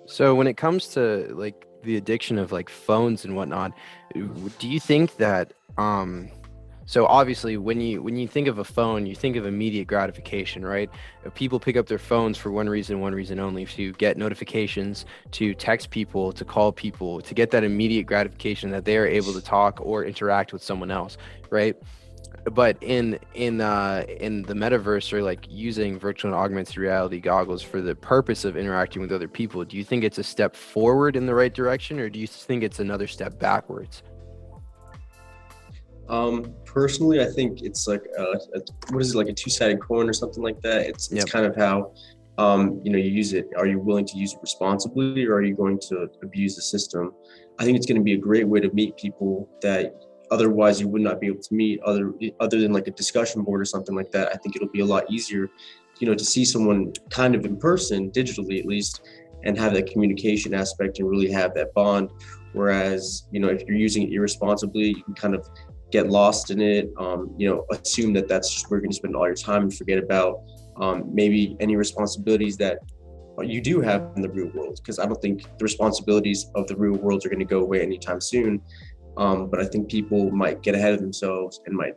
So when it comes to like the addiction of like phones and whatnot, do you think that so obviously when you think of a phone, you think of immediate gratification, right? People pick up their phones for one reason only, to get notifications, to text people, to call people, to get that immediate gratification that they are able to talk or interact with someone else, right? But in the metaverse, or like using virtual and augmented reality goggles for the purpose of interacting with other people, do you think it's a step forward in the right direction, or do you think it's another step backwards? Personally, I think it's like what is it, like a two-sided coin or something like that. It's Yep. kind of how you use it. Are you willing to use it responsibly, or are you going to abuse the system? I think it's going to be a great way to meet people that otherwise you would not be able to meet other than like a discussion board or something like that. I think it'll be a lot easier, to see someone kind of in person, digitally at least, and have that communication aspect and really have that bond. Whereas, if you're using it irresponsibly, you can kind of get lost in it, assume that that's just where you're going to spend all your time and forget about maybe any responsibilities that you do have in the real world. Because I don't think the responsibilities of the real world are going to go away anytime soon. But I think people might get ahead of themselves and might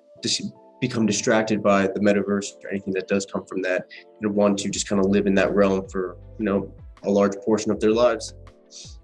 become distracted by the metaverse or anything that does come from that, and want to just kind of live in that realm for, a large portion of their lives.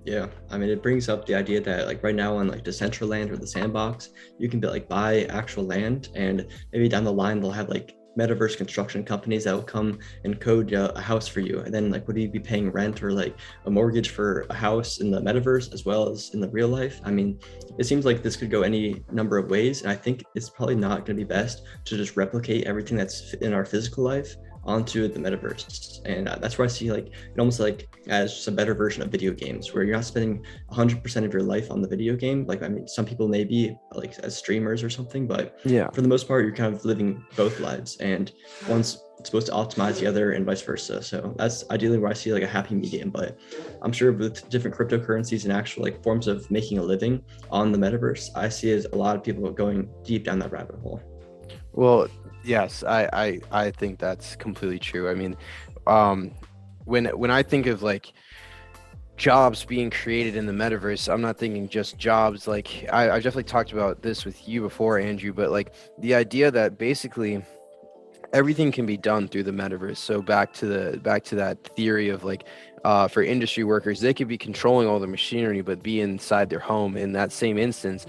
Yeah, I mean, it brings up the idea that like right now on like Decentraland or the Sandbox, you can buy actual land, and maybe down the line they'll have like metaverse construction companies that will come and code a house for you. And then like, would you be paying rent or like a mortgage for a house in the metaverse as well as in the real life? I mean, it seems like this could go any number of ways. And I think it's probably not going to be best to just replicate everything that's in our physical life onto the metaverse. And that's where I see like it almost like as just a better version of video games, where you're not spending 100% of your life on the video game. Like, I mean, some people may be like as streamers or something, but Yeah. for the most part, you're kind of living both lives, and one's supposed to optimize the other and vice versa. So that's ideally where I see like a happy medium. But I'm sure with different cryptocurrencies and actual like forms of making a living on the metaverse, I see as a lot of people going deep down that rabbit hole. Well, yes, I think that's completely true. I mean, um, when I think of like jobs being created in the metaverse, I'm not thinking just jobs. Like I definitely talked about this with you before, Andrew, but like the idea that basically everything can be done through the metaverse. So back to that theory of like for industry workers, they could be controlling all the machinery but be inside their home. In that same instance,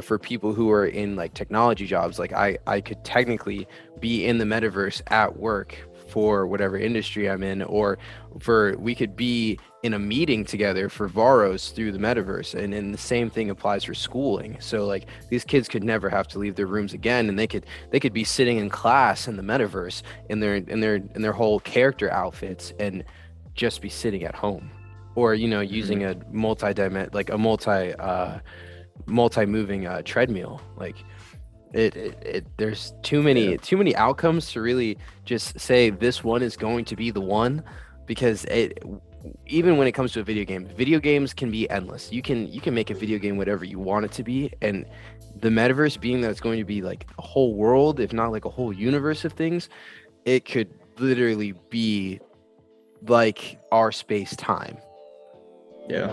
for people who are in like technology jobs, like I could technically be in the metaverse at work for whatever industry I'm in, or for we could be in a meeting together for Varos through the metaverse. And then the same thing applies for schooling. So like these kids could never have to leave their rooms again, and they could be sitting in class in the metaverse in their whole character outfits, and just be sitting at home, or Mhm. using a multi moving treadmill. Like there's too Yeah. many outcomes to really just say this one is going to be the one, because even when it comes to a video games can be endless. You can make a video game whatever you want it to be, and the metaverse, being that it's going to be like a whole world, if not like a whole universe of things, it could literally be like our space time. Yeah.